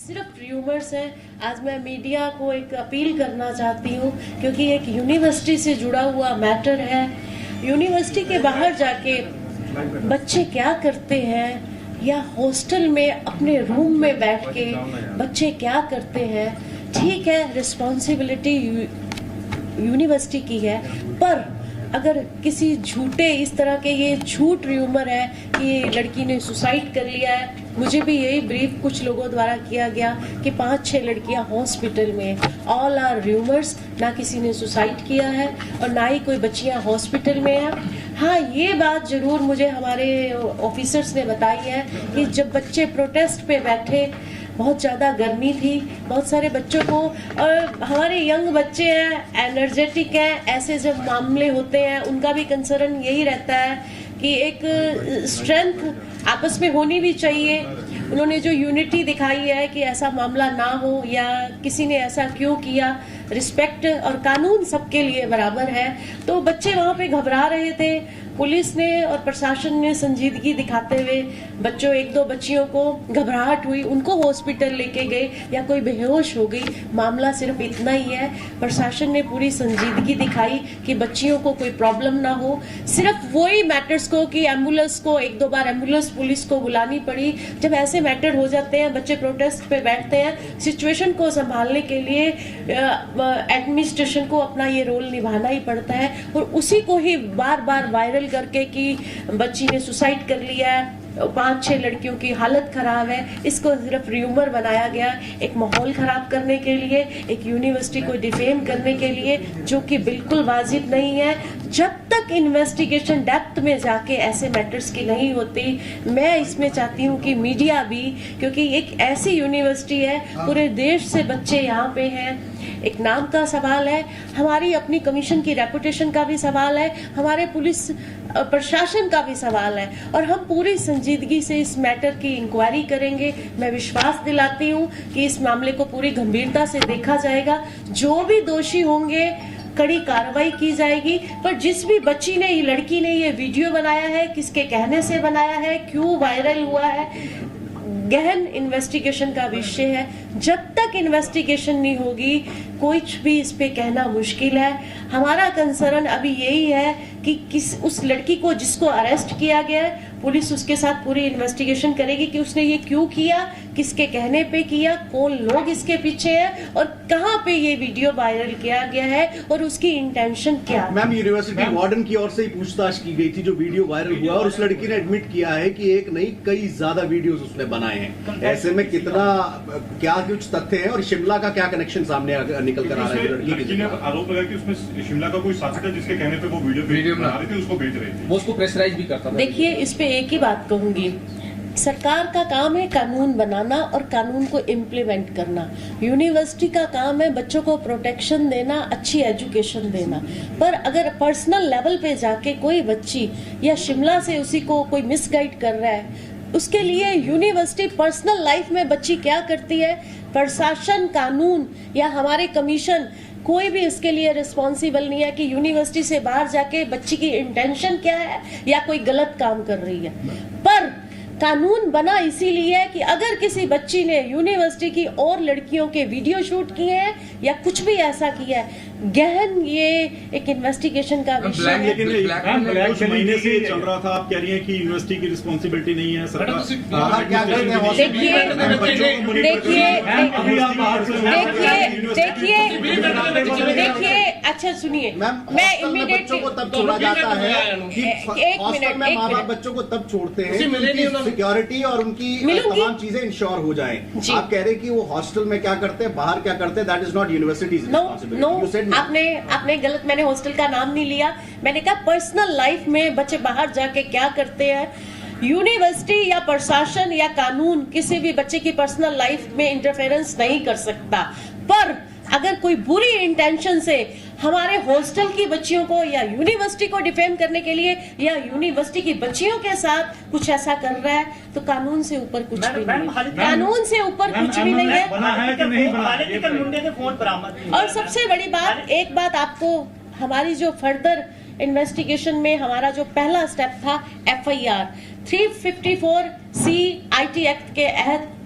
सिर्फ र्यूमर्स हैं। आज मैं मीडिया को एक अपील करना चाहती हूँ, क्योंकि एक यूनिवर्सिटी से जुड़ा हुआ मैटर है। यूनिवर्सिटी के बाहर जाके बच्चे क्या करते हैं या हॉस्टल में अपने रूम में बैठ के बच्चे क्या करते हैं, ठीक है, रिस्पॉन्सिबिलिटी यूनिवर्सिटी की है, पर अगर किसी झूठे इस तरह के ये झूठ र्यूमर है कि लड़की ने सुसाइड कर लिया है, मुझे भी यही ब्रीफ कुछ लोगों द्वारा किया गया कि 5-6 लड़कियां हॉस्पिटल में, ऑल आर र्यूमर्स, ना किसी ने सुसाइड किया है और ना ही कोई बच्चियां हॉस्पिटल में है। हाँ, ये बात जरूर मुझे हमारे ऑफिसर्स ने बताई है कि जब बच्चे प्रोटेस्ट पे बैठे, बहुत ज़्यादा गर्मी थी, बहुत सारे बच्चों को, और हमारे यंग बच्चे हैं, एनर्जेटिक हैं, ऐसे जब मामले होते हैं उनका भी कंसर्न यही रहता है कि एक स्ट्रेंथ आपस में होनी भी चाहिए। उन्होंने जो यूनिटी दिखाई है कि ऐसा मामला ना हो या किसी ने ऐसा क्यों किया, रिस्पेक्ट और कानून सबके लिए बराबर है। तो बच्चे वहाँ पे घबरा रहे थे, पुलिस ने और प्रशासन ने संजीदगी दिखाते हुए बच्चों, 1-2 बच्चियों को घबराहट हुई, उनको हॉस्पिटल लेके गए या कोई बेहोश हो गई, मामला सिर्फ इतना ही है। प्रशासन ने पूरी संजीदगी दिखाई कि बच्चियों को कोई प्रॉब्लम ना हो। सिर्फ वही मैटर्स को कि एम्बुलेंस को 1-2 बार एम्बुलेंस पुलिस को बुलानी पड़ी। जब ऐसे मैटर हो जाते हैं, बच्चे प्रोटेस्ट पे बैठते हैं, सिचुएशन को संभालने के लिए एडमिनिस्ट्रेशन को अपना ये रोल निभाना ही पड़ता है, और उसी को ही बार बार वायरल करके कि बच्ची ने सुसाइड कर लिया है, 5-6 लड़कियों की हालत खराब है, इसको सिर्फ र्यूमर बनाया गया एक माहौल खराब करने के लिए, एक यूनिवर्सिटी को डिफेम करने के लिए, जो कि बिल्कुल वाजिब नहीं है। जब तक इन्वेस्टिगेशन डेप्थ में जाके ऐसे मैटर्स की नहीं होती, मैं इसमें चाहती हूँ कि मीडिया भी, क्योंकि एक ऐसी यूनिवर्सिटी है, पूरे देश से बच्चे यहाँ पे हैं, एक नाम का सवाल है, हमारी अपनी कमीशन की रेपुटेशन का भी सवाल है, हमारे पुलिस प्रशासन का भी सवाल है, और हम पूरी संजीदगी से इस मैटर की इंक्वायरी करेंगे। मैं विश्वास दिलाती हूँ कि इस मामले को पूरी गंभीरता से देखा जाएगा, जो भी दोषी होंगे कड़ी कार्रवाई की जाएगी। पर जिस भी बच्ची ने, ये लड़की ने ये वीडियो बनाया है, किसके कहने से बनाया है, क्यों वायरल हुआ है, गहन इन्वेस्टिगेशन का विषय है। जब तक इन्वेस्टिगेशन नहीं होगी, कुछ भी इस पे कहना मुश्किल है। हमारा कंसर्न अभी यही है कि उस लड़की को जिसको अरेस्ट किया गया है, पुलिस उसके साथ पूरी इन्वेस्टिगेशन करेगी कि उसने ये क्यों किया, किसके कहने पे किया, कौन लोग इसके पीछे हैं और कहां पे ये वीडियो वायरल किया गया है और उसकी इंटेंशन क्या है। मैम, यूनिवर्सिटी वार्डन की ओर से ही पूछताछ की गई थी जो वीडियो वायरल हुआ, और उस लड़की ने एडमिट किया है कि एक नहीं कई ज्यादा वीडियोस उसने बनाए हैं। ऐसे में कितना क्या कुछ तथ्य है और शिमला का क्या कनेक्शन सामने निकल कर आ रहा है? लड़की ने आरोप लगाया कि उसमें शिमला का कोई साथी था जिसके कहने पे वो वीडियो बना रही थी, उसको भेज रही थी, वो उसको प्रेशराइज भी करता था। देखिए, इस पे एक ही बात कहूंगी, सरकार का काम है कानून बनाना और कानून को इम्प्लीमेंट करना। यूनिवर्सिटी का काम है बच्चों को प्रोटेक्शन देना, अच्छी एजुकेशन देना। पर अगर पर्सनल लेवल पे जाके कोई बच्ची या शिमला से उसी को कोई मिसगाइड कर रहा है, उसके लिए यूनिवर्सिटी पर्सनल लाइफ में बच्ची क्या करती है, प्रशासन, कानून या हमारे कमीशन, कोई भी इसके लिए रिस्पॉन्सिबल नहीं है कि यूनिवर्सिटी से बाहर जाके बच्ची की इंटेंशन क्या है या कोई गलत काम कर रही है। पर कानून बना इसीलिए है कि अगर किसी बच्ची ने यूनिवर्सिटी की और लड़कियों के वीडियो शूट किए हैं या कुछ भी ऐसा किया है, गहन ये एक इन्वेस्टिगेशन का विषय है। लेकिन कुछ महीने से चल रहा था, आप कह रही हैं कि यूनिवर्सिटी की रिस्पॉन्सिबिलिटी नहीं है, सरकार देखिए, अच्छा सुनिए, मैं इमीडिएटली तब छोड़ा जाता है कि हॉस्टल में माँ बाप बच्चों को तब छोड़ते हैं सिक्योरिटी और उनकी तमाम चीजें इंश्योर हो जाएं। आप कह रहे हैं कि वो हॉस्टल में क्या करते हैं, बाहर क्या करते हैं, that is not universities responsibility. आपने गलत, मैंने हॉस्टल का नाम नहीं लिया, मैंने कहा पर्सनल लाइफ में बच्चे बाहर जाके क्या करते हैं। यूनिवर्सिटी या प्रशासन या कानून किसी भी बच्चे की पर्सनल लाइफ में इंटरफेरेंस नहीं कर सकता। पर अगर कोई बुरी इंटेंशन से हमारे हॉस्टल की बच्चियों को या यूनिवर्सिटी को डिफेम करने के लिए या यूनिवर्सिटी की बच्चियों के साथ कुछ ऐसा कर रहा है, तो कानून से ऊपर कुछ भी नहीं है, कानून से ऊपर कुछ भी नहीं है। और सबसे बड़ी बात, एक बात आपको, हमारी जो फर्दर इन्वेस्टिगेशन में हमारा जो पहला स्टेप था, FIR 354C IT एक्ट के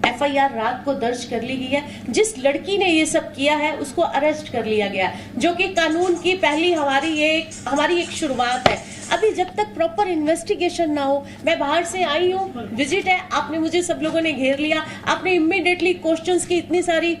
FIR रात को दर्ज कर ली गई है। जिस लड़की ने ये सब किया है उसको अरेस्ट कर लिया गया, जो कि कानून की पहली हमारी एक शुरुआत है। अभी जब तक प्रॉपर इन्वेस्टिगेशन ना हो, मैं बाहर से आई हूँ, विजिट है, आपने मुझे सब लोगों ने घेर लिया, आपने इमीडिएटली क्वेश्चंस की इतनी सारी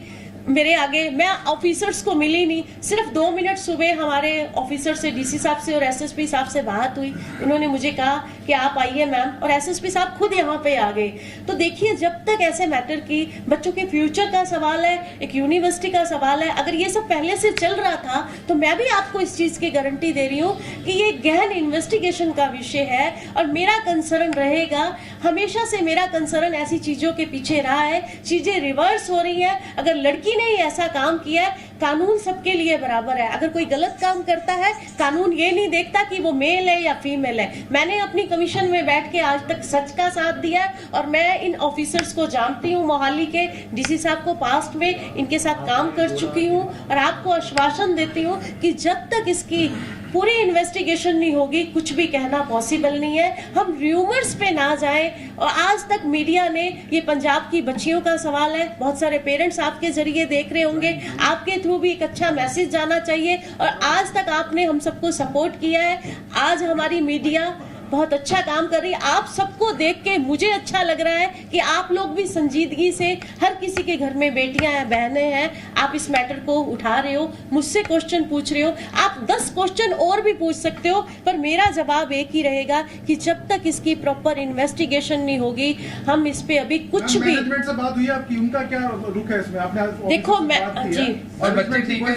मेरे आगे, मैं ऑफिसर्स को मिली नहीं, सिर्फ 2 मिनट सुबह हमारे ऑफिसर से, DC साहब से और SSP साहब से बात हुई। उन्होंने मुझे कहा कि आप आइए मैम, और SSP साहब खुद यहाँ पे आ गए। तो देखिए, जब तक ऐसे मैटर की, बच्चों के फ्यूचर का सवाल है, एक यूनिवर्सिटी का सवाल है, अगर ये सब पहले से चल रहा था तो मैं भी आपको इस चीज की गारंटी दे रही हूँ कि ये गहन इन्वेस्टिगेशन का विषय है। और मेरा कंसर्न रहेगा, हमेशा से मेरा कंसर्न ऐसी चीजों के पीछे रहा है। चीजें रिवर्स हो रही है। अगर लड़की ने ऐसा काम किया है, कानून सबके लिए बराबर है। अगर कोई गलत काम करता है, कानून ये नहीं देखता कि वो मेल है या फीमेल है। मैंने अपनी कमीशन में बैठ के आज तक सच का साथ दिया है, और मैं इन ऑफिसर्स को जानती हूँ, मोहाली के DC साहब को पास्ट में इनके साथ काम कर चुकी हूँ, और आपको आश्वासन देती हूँ कि जब तक इसकी पूरी इन्वेस्टिगेशन नहीं होगी, कुछ भी कहना पॉसिबल नहीं है। हम र्यूमर्स पे ना जाएं। और आज तक मीडिया ने, ये पंजाब की बच्चियों का सवाल है, बहुत सारे पेरेंट्स आपके जरिए देख रहे होंगे, आपके थ्रू भी एक अच्छा मैसेज जाना चाहिए। और आज तक आपने हम सबको सपोर्ट किया है। आज हमारी मीडिया बहुत अच्छा काम कर रही है। आप सबको देख के मुझे अच्छा लग रहा है कि आप लोग भी संजीदगी से, हर किसी के घर में बेटियां हैं, बहनें हैं, आप इस मैटर को उठा रहे हो, मुझसे क्वेश्चन पूछ रहे हो। आप 10 क्वेश्चन और भी पूछ सकते हो, पर मेरा जवाब एक ही रहेगा कि जब तक इसकी प्रॉपर इन्वेस्टिगेशन नहीं होगी, हम इस पे अभी कुछ भी। मैनेजमेंट से बात हुई आपकी, उनका क्या रुख है इसमें? आपने देखो, मैं जी, और बच्चे ठीक है?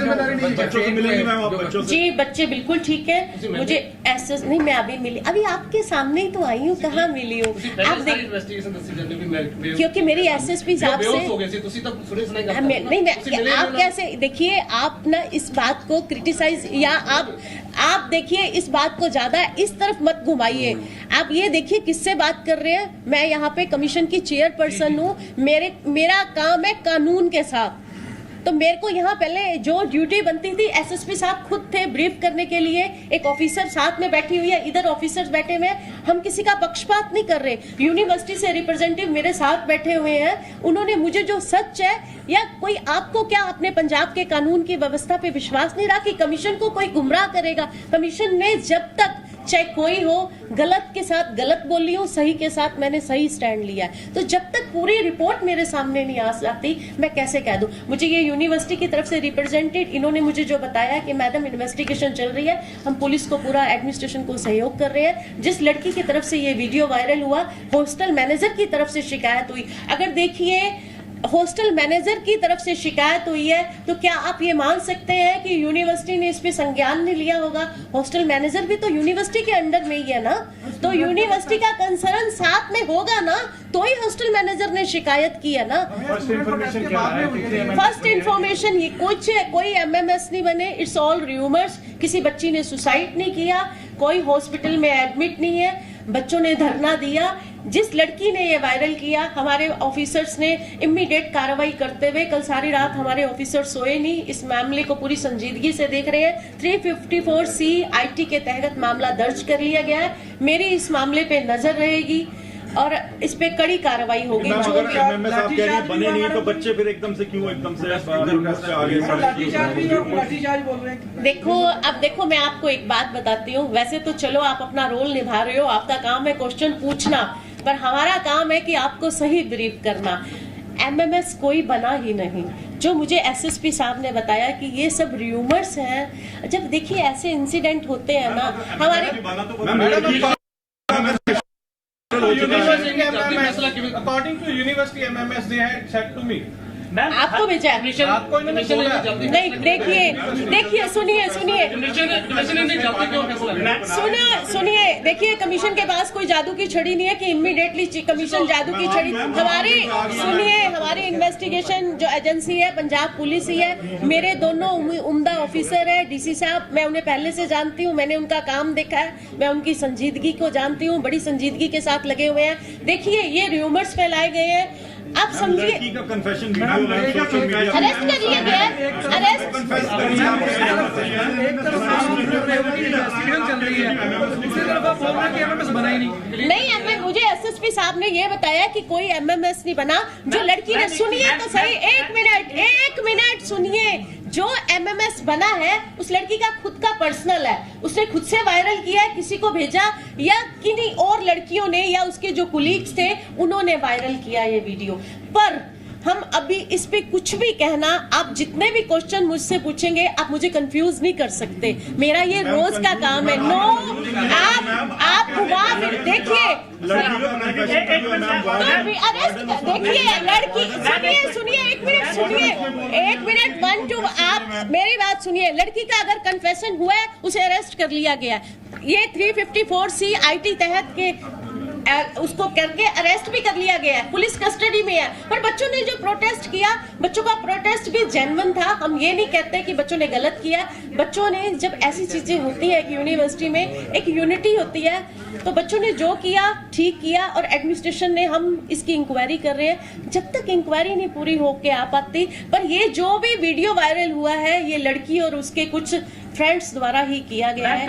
जी, बच्चे बिल्कुल ठीक है। मुझे ऐसा नहीं, मैं अभी मिली, अभी आपके सामने ही तो आई हूँ, कहाँ मिली हूँ आप देख, क्योंकि मेरी SSP साहब से नहीं, मैं आप कैसे, देखिए आप ना इस बात को क्रिटिसाइज, या आप देखिए इस बात को ज्यादा इस तरफ मत घुमाइए। आप ये देखिए किससे बात कर रहे हैं। मैं यहाँ पे कमीशन की चेयरपर्सन हूँ, मेरा काम है कानून के साथ। तो मेरे को यहाँ पहले जो ड्यूटी बनती थी, SSP साहब खुद थे ब्रीफ करने के लिए, एक ऑफिसर साथ में बैठी हुई है, इधर ऑफिसर्स बैठे हुए हैं, हम किसी का पक्षपात नहीं कर रहे। यूनिवर्सिटी से रिप्रेजेंटेटिव मेरे साथ बैठे हुए हैं, उन्होंने मुझे जो सच है, या कोई आपको क्या अपने पंजाब के कानून की व्यवस्था पे विश्वास नहीं रहा कि कमीशन को कोई गुमराह करेगा? कमीशन ने जब तक, चाहे कोई हो, गलत के साथ गलत बोली हो, सही के साथ मैंने सही स्टैंड लिया है। तो जब तक पूरी रिपोर्ट मेरे सामने नहीं आ सकती, मैं कैसे कह दूं? मुझे ये यूनिवर्सिटी की तरफ से रिप्रेजेंटेड, इन्होंने मुझे जो बताया कि मैडम इन्वेस्टिगेशन चल रही है, हम पुलिस को, पूरा एडमिनिस्ट्रेशन को सहयोग कर रहे हैं। जिस लड़की की तरफ से ये वीडियो वायरल हुआ, हॉस्टल मैनेजर की तरफ से शिकायत हुई। अगर देखिए, हॉस्टल मैनेजर की तरफ से शिकायत हुई है, तो क्या आप ये मान सकते हैं कि यूनिवर्सिटी ने इस पे संज्ञान नहीं लिया होगा? हॉस्टल मैनेजर भी तो यूनिवर्सिटी के अंडर में ही है ना, तो यूनिवर्सिटी का कंसर्न साथ में होगा ना, तो ही हॉस्टल मैनेजर ने शिकायत की है ना। फर्स्ट इन्फॉर्मेशन, ये कोई MMS नहीं बने, इट्स ऑल र्यूमर्स। किसी बच्ची ने सुसाइड नहीं किया, कोई हॉस्पिटल में एडमिट नहीं है, बच्चों ने धरना दिया। जिस लड़की ने ये वायरल किया, हमारे ऑफिसर्स ने इमीडिएट कार्रवाई करते हुए, कल सारी रात हमारे ऑफिसर्स सोए नहीं, इस मामले को पूरी संजीदगी से देख रहे हैं। 354C IT के तहत मामला दर्ज कर लिया गया है। मेरी इस मामले पे नजर रहेगी और इस पे कड़ी कार्रवाई होगी। बने नहीं तो बच्चे फिर एकदम से क्यों देखो मैं आपको एक बात बताती हूँ। वैसे तो चलो आप अपना रोल निभा रहे हो, आपका काम है क्वेश्चन पूछना, पर हमारा काम है कि आपको सही ब्रीफ करना। MMS कोई बना ही नहीं। जो मुझे SSP साहब ने बताया कि ये सब र्यूमर्स हैं। जब देखिए ऐसे इंसिडेंट होते हैं ना, हमारे According to university MMS, they had said to me, आपको भेजा है? नहीं, देखिए सुनिए, देखिए कमीशन के पास कोई जादू की छड़ी नहीं है कि इमीडिएटली कमीशन जादू की छड़ी। हमारी इन्वेस्टिगेशन जो एजेंसी है पंजाब पुलिस ही है। मेरे दोनों उम्दा ऑफिसर है, DC साहब, मैं उन्हें पहले से जानती हूँ, मैंने उनका काम देखा है, मैं उनकी संजीदगी को जानती हूँ, बड़ी संजीदगी के साथ लगे हुए हैं। देखिए ये र्यूमर्स फैलाए गए हैं, आप समझिए, लड़की का कन्फेशन वीडियो अरेस्ट कर लिया गया, अरेस्ट नहीं। मुझे एसएसपी साहब ने ये बताया कि कोई एमएमएस नहीं बना। जो लड़की ने, सुनिए तो सही, एक मिनट सुनिए। जो एमएमएस बना है उस लड़की का खुद का पर्सनल है, उसने खुद से वायरल किया है, किसी को भेजा, या किन्हीं और लड़कियों ने या उसके जो कुलीग्स थे उन्होंने वायरल किया ये वीडियो। पर हम अभी इस पे कुछ भी कहना, आप जितने भी क्वेश्चन मुझसे पूछेंगे आप मुझे कंफ्यूज नहीं कर सकते, मेरा ये रोज का काम है। नो, आप हुआ फिर देखिए, अरेस्ट देखिए लड़की, सुनिए एक मिनट 1 2, आप मेरी बात सुनिए। लड़की का अगर कन्फेशन हुआ है उसे अरेस्ट कर लिया गया, ये 354C IT तहत के उसको करके अरेस्ट भी कर लिया गया है, पुलिस कस्टडी में है। पर बच्चों ने जो प्रोटेस्ट किया, बच्चों का प्रोटेस्ट भी जेन्युइन था। हम ये नहीं कहते कि बच्चों ने गलत किया। बच्चों ने, जब ऐसी चीजें होती है कि यूनिवर्सिटी में एक यूनिटी होती है, तो बच्चों ने जो किया ठीक किया, और एडमिनिस्ट्रेशन ने, हम इसकी इंक्वायरी कर रहे हैं। जब तक इंक्वायरी नहीं पूरी होके आ पाती, पर ये जो भी वीडियो वायरल हुआ है ये लड़की और उसके कुछ फ्रेंड्स द्वारा ही किया गया है।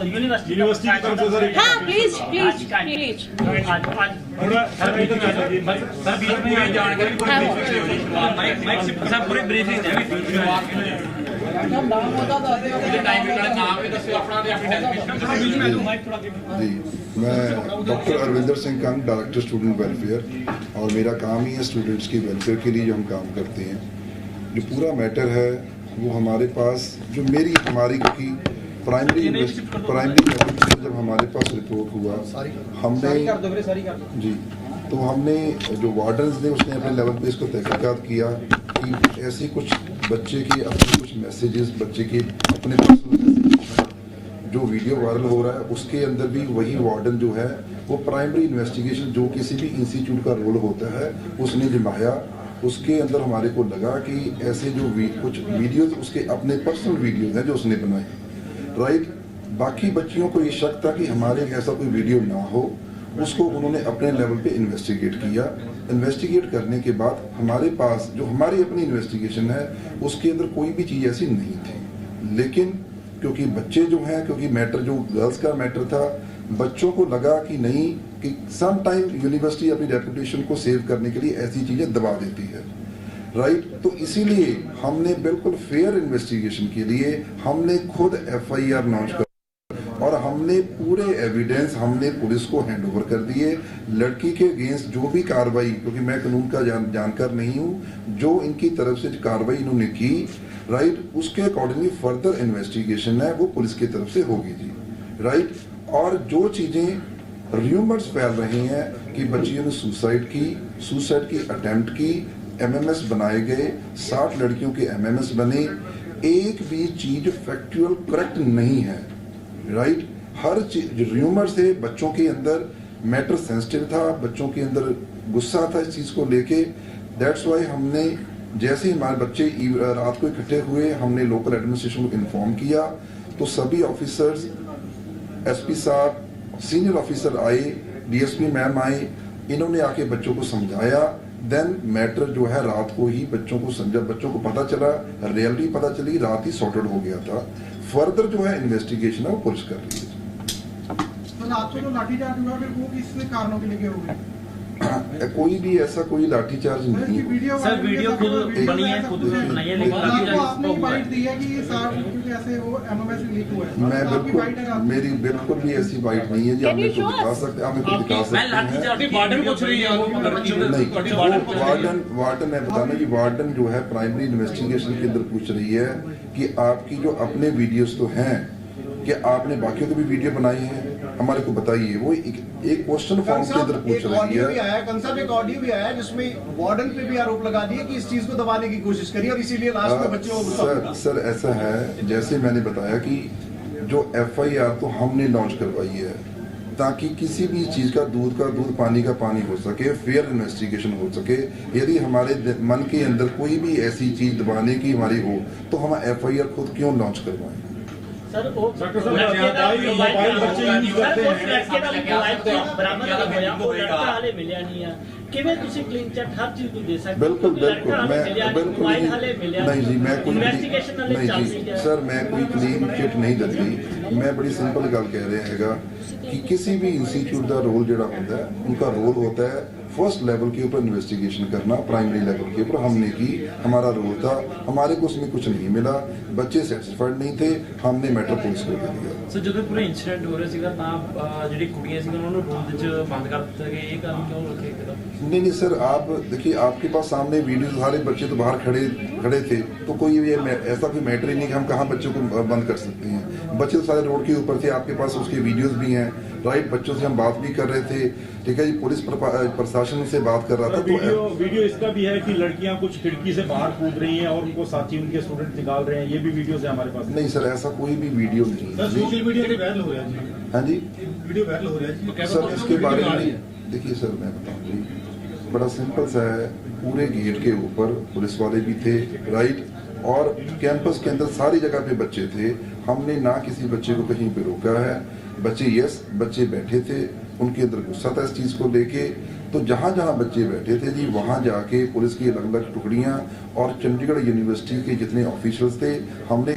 यूनिवर्सिटी की तरफ से सर, हाँ प्लीज। जी, मैं doctor Arvinder Singh Kang, director student welfare, और मेरा काम ही है स्टूडेंट्स की वेलफेयर के लिए जो हम काम करते हैं। जो पूरा मैटर है वो हमारे पास, जो हमारी क्योंकि प्राइमरी जब हमारे पास रिपोर्ट हुआ, हमने जी, तो हमने जो वार्डन्स ने उसने अपने लेवल पे इसको तहकीकात किया कि ऐसे कुछ बच्चे के अपने कुछ मैसेजेस, बच्चे के अपने पर्सनल मैसेजेस जो वीडियो वायरल हो रहा है, उसके अंदर भी वही वार्डन जो है वो प्राइमरी इन्वेस्टिगेशन जो किसी भी इंस्टीट्यूट का रोल होता है उसने निभाया। उसके अंदर हमारे को लगा कि ऐसे जो कुछ वीडियोस उसके अपने पर्सनल वीडियोस हैं जो उसने बनाए, राइट। बाकी बच्चियों को ये शक था कि हमारे ऐसा कोई वीडियो ना हो, उसको उन्होंने अपने लेवल पे इन्वेस्टिगेट किया। इन्वेस्टिगेट करने के बाद हमारे पास जो हमारी अपनी इन्वेस्टिगेशन है उसके अंदर कोई भी चीज़ ऐसी नहीं थी। लेकिन क्योंकि बच्चे जो हैं, क्योंकि मैटर जो गर्ल्स का मैटर था, बच्चों को लगा कि नहीं, कि सम टाइम यूनिवर्सिटी अपनी रेपुटेशन को सेव करने के लिए ऐसी चीज़ें दबा देती है, राइट। तो इसीलिए हमने बिल्कुल फेयर इन्वेस्टिगेशन के लिए हमने खुद FIR लॉन्च कर, और हमने पूरे एविडेंस हमने पुलिस को हैंडओवर कर दिए। लड़की के अगेंस्ट जो भी कार्रवाई, क्योंकि मैं कानून का जानकार नहीं हूँ, जो इनकी तरफ से कार्रवाई इन्होंने की, राइट, उसके अकॉर्डिंगली फर्दर इन्वेस्टिगेशन है वो पुलिस की तरफ से होगी जी, राइट। और जो चीज़ें र्यूमर्स फैल रही हैं कि बच्चियों ने सुसाइड की अटेम्प्ट की, MMS बनाए गए, 60 लड़कियों के MMS बने, एक भी चीज फैक्चुअल करेक्ट नहीं है, राइट। हर चीज र्यूमर से, बच्चों के अंदर मैटर सेंसिटिव था, बच्चों के अंदर गुस्सा था इस चीज को लेके। दैट्स वाई हमने, जैसे ही हमारे बच्चे रात को इकट्ठे हुए, हमने लोकल एडमिनिस्ट्रेशन को इन्फॉर्म किया, तो सभी ऑफिसर्स, SP साहब, सीनियर ऑफिसर आए, DSP मैम आए, इन्होंने आके बच्चों को समझाया। देन मैटर जो है रात को ही बच्चों को समझा, बच्चों को पता चला, रियलिटी पता चली, रात ही सॉर्टेड हो गया था। फर्दर जो है इन्वेस्टिगेशन है वो पुलिस कर रही है। तो आपको जो लाठीचार्ज हुआ फिर वो किस कारणों के लिए हुआ? कोई भी ऐसा कोई लाठीचार्ज नहीं। सर वीडियो खुद बनी है, खुद बनाई है, लेकिन आपने बाइट दी है कि क्योंकि ऐसे वो MMS लीक हुआ है। मैं बिल्कुल, मेरी बिल्कुल भी ऐसी बाइट नहीं है जी, आप मेरे को दिखा सकते हैं, आप मेरे को दिखा सकते हैं। नहीं, वार्डन है, बताना कि वार्डन जो है प्राइमरी इन्वेस्टिगेशन के अंदर पूछ रही है कि आपकी जो अपने वीडियोस तो हैं, कि आपने बाकियों के भी वीडियो बनाए हैं, हमारे को बताइए। वो एक क्वेश्चन फॉर्म के अंदर पूछ रही है। एक ऑडियो भी आया जिसमें वार्डन पे भी आरोप लगा दिए कि इस चीज को दबाने की कोशिश करी और इसीलिए लास्ट में बच्चों को। सर ऐसा है, जैसे मैंने बताया कि जो FIR तो हमने लॉन्च करवाई है ताकि किसी भी चीज का दूध, पानी का पानी हो सके, फेयर इन्वेस्टिगेशन हो सके। यदि हमारे मन के अंदर कोई भी ऐसी चीज दबाने की हमारी हो तो हम FIR खुद क्यों लॉन्च करवाएं? सर मोबाइल बच्चे यूज करते हैं, ਕਿਵੇਂ ਤੁਸੀਂ ਕਲੀਨ ਚੈਟ ਹਰ ਚੀਜ਼ ਨੂੰ ਦੇ ਸਕਦੇ ਬਿਲਕੁਲ ਬਿਲकुल मैं बिल्कुल नहीं जी मैं कोई ਇਨਵੈਸਟੀਗੇਸ਼ਨ नहीं जी सर मैं कोई क्लीन चिट नहीं दती मैं बड़ी सिंपल गल कह रहा हैगा कि किसी भी इंस्टीट्यूट का रोल जो होता है उनका रोल होता है फर्स्ट लेवल के ऊपर इन्वेस्टिगेशन करना प्राइमरी लेवल के ऊपर हमने की हमारा रोल था हमारे को उसमें कुछ नहीं मिला बच्चे सेटिस्फाइड नहीं थे हमने मैटर पुलिस को दे दिया ਸੋ ਜਦੋਂ ਪੂਰਾ ਇਨਸੀਡੈਂਟ ਹੋ ਰਿਹਾ ਸੀਗਾ ਤਾਂ ਜਿਹੜੀ ਕੁੜੀਆਂ ਸੀਗੀਆਂ ਉਹਨਾਂ ਨੂੰ ਰੂਮ ਵਿੱਚ ਬੰਦ ਕਰ ਦਿੱਤਾ ਗਿਆ ਇਹ ਕਾਰਨ ਕਿਉਂ ਰੱਖਿਆ ਇੱਕਦਮ नहीं सर आप देखिए आपके पास सामने वीडियो सारे बच्चे तो बाहर खड़े थे तो कोई ये ऐसा कोई मैटर ही नहीं कि हम कहाँ बच्चों को बंद कर सकते हैं बच्चे तो सारे रोड के ऊपर थे आपके पास उसके वीडियोस भी हैं राइट बच्चों से हम बात भी कर रहे थे ठीक है जी पुलिस प्रशासन से बात कर रहा था तो वीडियो इसका भी है कि लड़कियां कुछ खिड़की से बाहर कूद रही हैं और उनको साथी उनके स्टूडेंट निकाल रहे हैं ये भी वीडियोस है हमारे पास नहीं सर ऐसा कोई भी वीडियो नहीं है सोशल मीडिया पे वायरल हो रहा है जी हाँ जी वीडियो वायरल हो रहा है जी सर इसके बारे में देखिए सर मैं बताऊँ जी बड़ा सिंपल सा है पूरे गेट के ऊपर पुलिस वाले भी थे राइट और कैंपस के अंदर सारी जगह पे बच्चे थे हमने ना किसी बच्चे को कहीं पे रोका है बच्चे बच्चे बैठे थे उनके अंदर गुस्सा था इस चीज को लेके तो जहां जहां बच्चे बैठे थे जी वहां जाके पुलिस की अलग अलग टुकड़ियां और चंडीगढ़ यूनिवर्सिटी के जितने ऑफिशियल्स थे हमने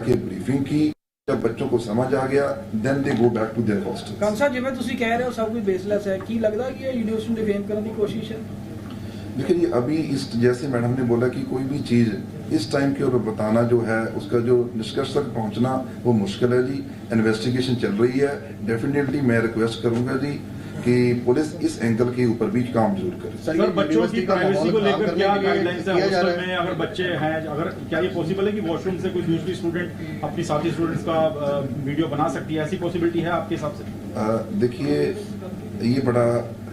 ब्रीफिंग की जब बच्चों को समझ आ गया then they go back to their hostel कंसा जिवें तुसी कह रहे हो सब कुछ बेसलेस है की लगदा कि ये यूनिवर्सिटी ने डिफेम करने की कोशिश है देखिए जी अभी इस जैसे मैडम ने बोला कि कोई भी चीज इस टाइम के ऊपर बताना जो है उसका जो निष्कर्ष तक पहुंचना वो मुश्किल है जी इन्वेस्टिगेशन चल रही है डेफिनेटली मैं रिक्वेस्ट करूंगा जी कि पुलिस इस एंगल के ऊपर भी काम जरूर करे सर बच्चों की प्राइवेसी को लेकर क्या गाइडलाइंस है हॉस्टल में अगर बच्चे हैं अगर क्या ये पॉसिबल है कि वॉशरूम से कोई दूसरी स्टूडेंट अपनी साथी स्टूडेंट्स का वीडियो बना सकती है ऐसी पॉसिबिलिटी है आपके हिसाब से देखिए ये बड़ा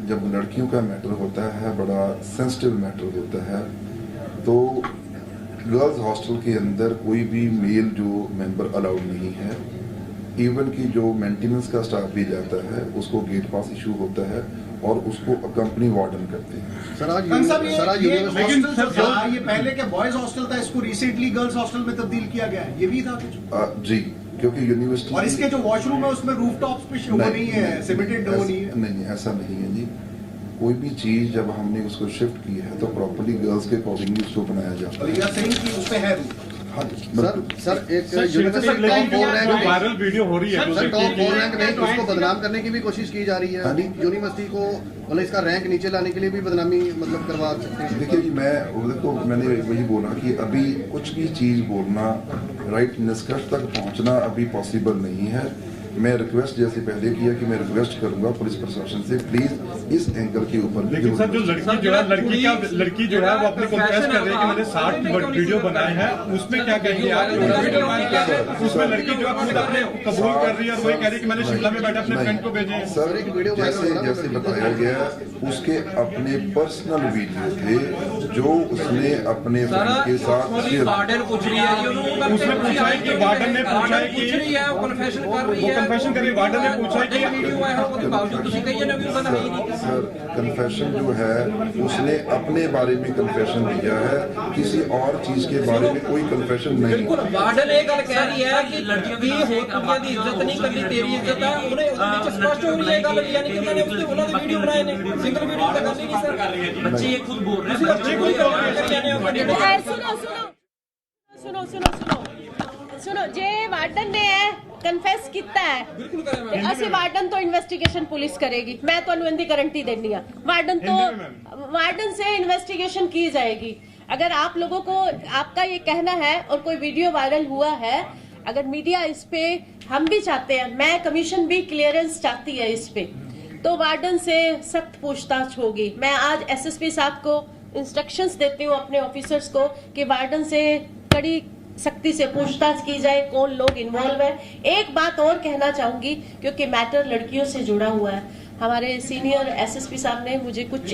जब लड़कियों का मैटर होता है बड़ा सेंसिटिव मैटर होता है तो गर्ल्स हॉस्टल के अंदर कोई भी मेल जो मेंबर अलाउड नहीं है इवन की जो मेंटेनेंस का स्टाफ भी जाता है उसको गेट पास इशू होता है और उसको कंपनी वार्डन करते हैं सर आज ये पहले के बॉयज हॉस्टल था इसको रिसेंटली गर्ल्स हॉस्टल में तब्दील किया गया है ये भी था कुछ जी क्योंकि यूनिवर्सिटी और इसके जो वॉशरूम है उसमें रूफटॉप्स पे वो नहीं है सीमेंटेड वो नहीं है नहीं ऐसा नहीं है जी कोई भी चीज जब हमने उसको शिफ्ट की है तो प्रॉपर्ली गर्ल्स के अकॉर्डिंगली उसको बनाया जाता है उस पे है सर एक वायरल वीडियो हो रही है सर टॉप 4 रैंक नहीं उसको बदनाम करने की भी कोशिश की जा रही है यूनिवर्सिटी को मतलब इसका रैंक नीचे लाने के लिए भी बदनामी मतलब करवा सकते हैं देखिए जी मैं देखो मैंने वही बोला कि अभी कुछ भी चीज बोलना राइट निष्कर्ष तक पहुंचना अभी पॉसिबल नहीं है मैं रिक्वेस्ट जैसे पहले किया कि मैं रिक्वेस्ट करूंगा पुलिस प्रशासन से प्लीज इस एंगल के ऊपर लेकिन सर जो लड़की जो है वो अपने कन्फेस कर रही है कि मैंने 60 वीडियो बनाए हैं उसमें क्या कहेंगे आप उसमें लड़की जो है खुद अपने कबूल कर रही है और वही कह रही है कि मैंने शिमला में बैठे अपने फ्रेंड को भेजे सर जैसे बताया गया उसके अपने पर्सनल वीडियो थे जो उसने अपने फ्रेंड के साथ वार्डन पूछ रही है उसने पूछा है कि वार्डन ने पूछा है कि कन्फेशन कर रही है कन्फेशन करिए वार्डन ने पूछा कि वीडियो है उसके बावजूद ਤੁਸੀਂ ਕਹੀਏ ਨਾ ਵੀ ਉਹਦਾ ਨਹੀਂ ਨਹੀਂ सर कन्फेशन जो है उसने अपने बारे में कन्फेशन दिया है किसी और चीज के बारे में कोई कन्फेशन नहीं बिल्कुल वार्डन ਇਹ ਗੱਲ ਕਹਿ ਰਹੀ ਹੈ ਕਿ ਲੜਕੀਆਂ ਦੀ ਕੁੜੀਆਂ ਦੀ ਇੱਜ਼ਤ ਨਹੀਂ ਕਰਨੀ ਤੇਰੀ ਇੱਜ਼ਤ ਹੈ ਉਹਨੇ ਉਹਦੇ ਵਿੱਚ ਸਪਸ਼ਟ ਹੋ ਰਹੀ ਹੈ ਗੱਲ ਯਾਨੀ ਕਿ ਉਹਨਾਂ ਨੇ ਉਹਨਾਂ ਦੇ ਵੀਡੀਓ ਬਣਾਏ ਨੇ ਸਿੰਗਲ ਵੀਡੀਓ ਤਾਂ ਗੱਲ ਹੀ ਨਹੀਂ ਸਰ ਬੱਚੇ ਇਹ ਖੁਦ ਬੋਲ ਰਹੇ ਬੱਚੇ ਖੁਦ ਬੋਲ ਰਹੇ सुनो जे वार्डन ने है कन्फेस किया है ते असि वार्डन तो इन्वेस्टिगेशन पुलिस करेगी मैं तुहानू इनदी गारंटी देनी हां वार्डन से इन्वेस्टिगेशन की जाएगी अगर आप लोगों को आपका ये कहना है और कोई वीडियो वायरल हुआ है अगर मीडिया इस पे हम भी चाहते हैं मैं कमीशन भी क्लियरेंस चाहती है इस पे तो वार्डन से सख्त पूछताछ होगी मैं आज एसएसपी साहब को इंस्ट्रक्शंस देती हूँ अपने ऑफिसर्स को कि वार्डन से कड़ी सख्ती से पूछताछ की जाए कौन लोग इन्वॉल्व है एक बात और कहना चाहूंगी क्योंकि मैटर लड़कियों से जुड़ा हुआ है हमारे सीनियर एसएसपी साहब ने मुझे कुछ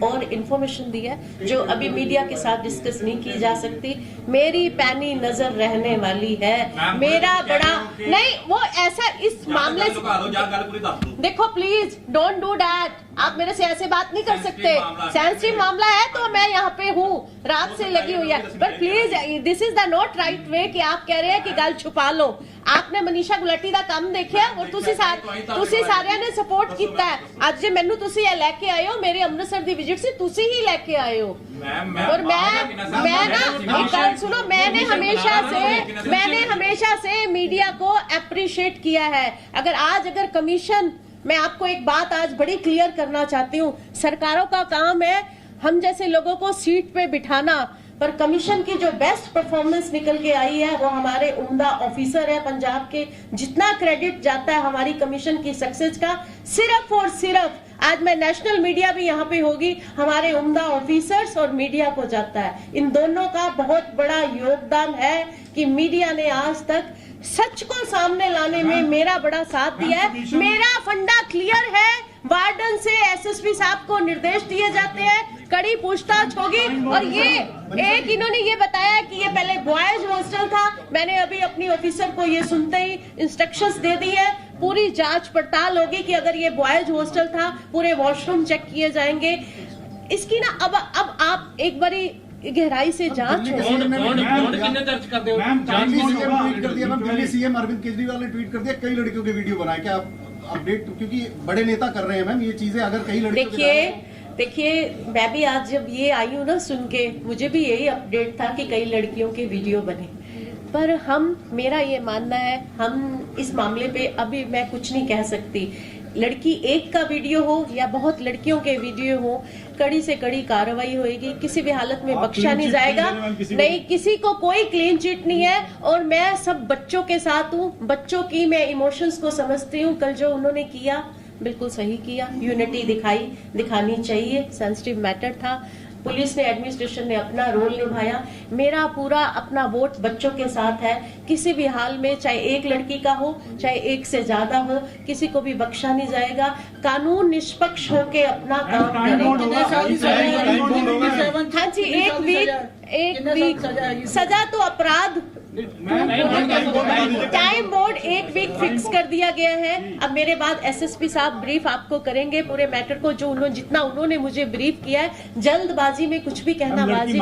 और इन्फॉर्मेशन दी है जो अभी मीडिया के साथ डिस्कस नहीं की जा सकती मेरी पैनी नजर रहने वाली है मेरा बड़ा नहीं वो ऐसा इस मामले से देखो प्लीज डोंट डू दैट आप मेरे से ऐसे बात नहीं कर सकते सेंसिटिव मामला है तो मैं यहाँ पे हूँ रात से लगी हुई है but please this is the not right way कि आप कह रहे हैं कि गल छुपा लो आपने मनीषा गुलाटी ਦਾ ਕੰਮ ਦੇਖਿਆ ਔਰ ਤੁਸੀਂ ਸਾਰਿਆਂ ਨੇ ਸਪੋਰਟ ਕੀਤਾ ਹੈ। ਅੱਜ ਜੇ ਮੈਨੂੰ ਤੁਸੀਂ ਇਹ ਲੈ ਕੇ ਆਏ ਹੋ, ਮੇਰੇ ਅੰਮ੍ਰਿਤਸਰ ਦੀ ਵਿਜ਼ਿਟ ਸੀ, ਤੁਸੀਂ ही लेके आए हो। और मैं ना एक बात सुनो, मैंने हमेशा से मीडिया को अप्रिशिएट किया है। अगर कमीशन, मैं आपको एक बात आज बड़ी क्लियर करना चाहती हूँ, सरकारों का काम है हम जैसे लोगों को सीट पे बिठाना, पर कमीशन की जो बेस्ट परफॉर्मेंस निकल के आई है वो हमारे उम्दा ऑफिसर है पंजाब के। जितना क्रेडिट जाता है हमारी कमीशन की सक्सेस का, सिर्फ और सिर्फ आज मैं नेशनल मीडिया भी यहाँ पे होगी, हमारे उम्दा ऑफिसर्स और मीडिया को जाता है। इन दोनों का बहुत बड़ा योगदान है कि मीडिया ने आज तक सच को सामने लाने में मेरा बड़ा साथ दिया है। मेरा फंडा क्लियर है, वार्डन से एसएसपी साहब को निर्देश दिए जाते हैं, कड़ी पूछताछ होगी। और ये एक इन्होंने ये बताया कि ये पहले बॉयज हॉस्टल था, मैंने अभी अपनी ऑफिसर को ये सुनते ही इंस्ट्रक्शंस दे दी है, पूरी जांच पड़ताल होगी कि अगर ये बॉयज हॉस्टल था, पूरे वॉशरूम चेक किए जाएंगे। इसकी ना अब आप एक बारी गहराई से जांच हो। कितने दर्ज कर दे दिल्ली सीएम अरविंद केजरीवाल ने ट्वीट कर दिया, कई लड़कियों के वीडियो बनाए। क्या आप अपडेट, क्योंकि बड़े नेता कर रहे हैं मैम ये चीजें, अगर कई लड़कियों देखिए मैं भी आज जब ये आई हूँ ना सुन के, मुझे भी यही अपडेट था कि कई लड़कियों के वीडियो बने, पर मेरा ये मानना है हम इस मामले पे अभी मैं कुछ नहीं कह सकती। लड़की एक का वीडियो हो या बहुत लड़कियों के वीडियो हो, कड़ी से कड़ी कार्रवाई होगी, किसी भी हालत में बख्शा नहीं जाएगा। नहीं, किसी को कोई क्लीन चिट नहीं है। और मैं सब बच्चों के साथ हूँ, बच्चों की मैं इमोशंस को समझती हूँ। कल जो उन्होंने किया बिल्कुल सही किया, यूनिटी दिखानी चाहिए, सेंसिटिव मैटर था। पुलिस ने, एडमिनिस्ट्रेशन ने अपना रोल निभाया। मेरा पूरा अपना वोट बच्चों के साथ है। किसी भी हाल में, चाहे एक लड़की का हो, चाहे एक से ज्यादा हो, किसी को भी बख्शा नहीं जाएगा। कानून निष्पक्ष होके अपना काम करेगा। हाँ जी, एक वीक सजा तो अपराध टाइम बोर्ड 1 वीक फिक्स कर दिया गया है। अब मेरे बाद एसएसपी साहब ब्रीफ आपको करेंगे पूरे मैटर को, जो जितना उन्होंने मुझे ब्रीफ किया है। जल्दबाजी में कुछ भी कहना बाजी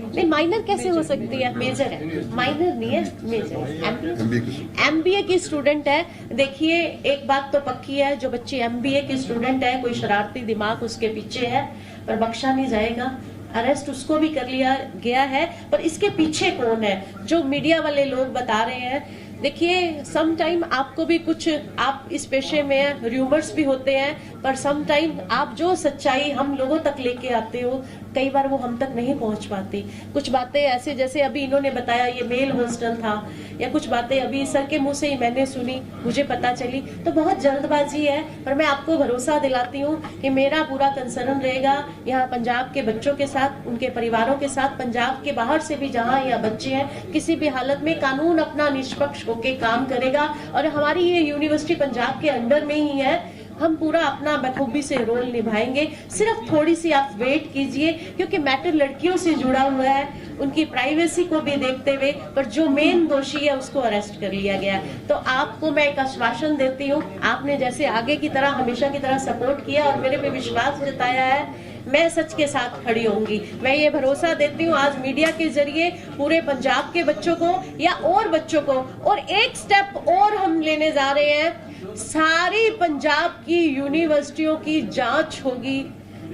नहीं। माइनर कैसे हो सकती है, मेजर है, माइनर नहीं है, मेजर है। एमबीए की स्टूडेंट है। देखिए एक बात तो पक्की है, जो बच्ची एमबीए की स्टूडेंट है, कोई शरारती दिमाग उसके पीछे है, पर बख्शा नहीं जाएगा। अरेस्ट उसको भी कर लिया गया है, पर इसके पीछे कौन है, जो मीडिया वाले लोग बता रहे हैं। देखिए सम टाइम आपको भी कुछ, आप इस पेशे में र्यूमर्स भी होते हैं, पर सम टाइम आप जो सच्चाई हम लोगों तक लेके आते हो, कई बार वो हम तक नहीं पहुंच पाती। कुछ बातें ऐसे, जैसे अभी इन्होंने बताया ये मेल हॉस्टल था, या कुछ बातें अभी सर के मुंह से ही मैंने सुनी, मुझे पता चली, तो बहुत जल्दबाजी है। पर मैं आपको भरोसा दिलाती हूँ कि मेरा पूरा कंसर्न रहेगा यहाँ पंजाब के बच्चों के साथ, उनके परिवारों के साथ, पंजाब के बाहर से भी जहाँ यहाँ बच्चे हैं, किसी भी हालत में कानून अपना निष्पक्ष होके काम करेगा। और हमारी ये यूनिवर्सिटी पंजाब के अंडर में ही है, हम पूरा अपना बखूबी से रोल निभाएंगे। सिर्फ थोड़ी सी आप वेट कीजिए, क्योंकि मैटर लड़कियों से जुड़ा हुआ है, उनकी प्राइवेसी को भी देखते हुए, पर जो मेन दोषी है उसको अरेस्ट कर लिया गया। तो आपको मैं एक आश्वासन देती हूँ, आपने जैसे आगे की तरह हमेशा की तरह सपोर्ट किया और मेरे पे विश्वास जताया है, मैं सच के साथ खड़ी होंगी। मैं ये भरोसा देती हूँ आज मीडिया के जरिए पूरे पंजाब के बच्चों को या और बच्चों को। और एक स्टेप और हम लेने जा रहे हैं, सारी पंजाब की यूनिवर्सिटियों की जांच होगी,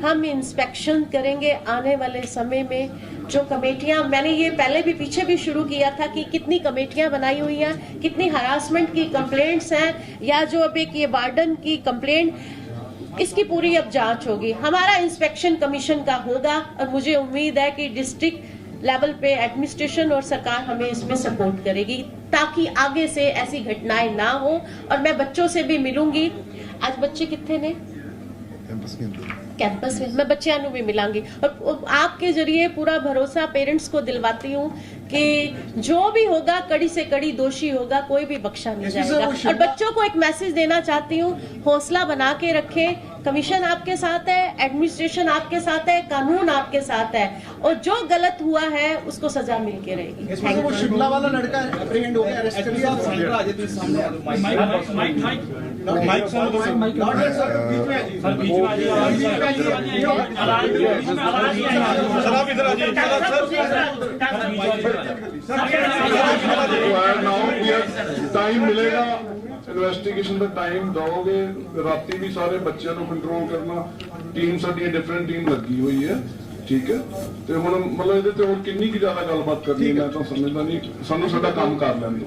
हम इंस्पेक्शन करेंगे आने वाले समय में। जो कमेटियां, मैंने ये पहले भी पीछे भी शुरू किया था कि कितनी कमेटियां बनाई हुई हैं, कितनी हरासमेंट की कंप्लेंट्स हैं, या जो अब एक ये वार्डन की कंप्लेंट, इसकी पूरी अब जांच होगी। हमारा इंस्पेक्शन कमीशन का होगा और मुझे उम्मीद है कि डिस्ट्रिक्ट लेवल पे एडमिनिस्ट्रेशन और सरकार हमें इसमें सपोर्ट करेगी, ताकि आगे से ऐसी घटनाएं ना हो। और मैं बच्चों से भी मिलूंगी। आज बच्चे कितने ने कैंपस में, मैं बच्चों को भी मिलांगी और आपके जरिए पूरा भरोसा पेरेंट्स को दिलवाती हूँ कि जो भी होगा कड़ी से कड़ी दोषी होगा, कोई भी बख्शा नहीं जाएगा। और बच्चों को एक मैसेज देना चाहती हूँ, हौसला बना के रखें, कमीशन आपके साथ है, एडमिनिस्ट्रेशन आपके साथ है, कानून आपके साथ है, और जो गलत हुआ है उसको सजा मिल के रहेगी। इसमें वो शिमला वाला लड़का एप्रीहेंड हो गया, अरेस्ट कर लिया। माइक सर आप इधर आ जाइए टाइम मिलेगा, इन्वेस्टिगेशन का टाइम दोगे, राती भी सारे बच्चों को कंट्रोल करना, टीम साडी डिफरेंट टीम लगी हुई है, ठीक है। ਤੇ ਹੁਣ ਮਤਲਬ ਇਹਦੇ ਤੇ ਹੋਰ ਕਿੰਨੀ ਕੀ ਜ਼ਿਆਦਾ ਗੱਲਬਾਤ ਕਰਨੀ, ਮੈਂ ਤਾਂ ਸਮਝਦਾ ਨਹੀਂ, ਸਾਨੂੰ ਸਾਡਾ ਕੰਮ ਕਰ ਲੈਂਦੇ।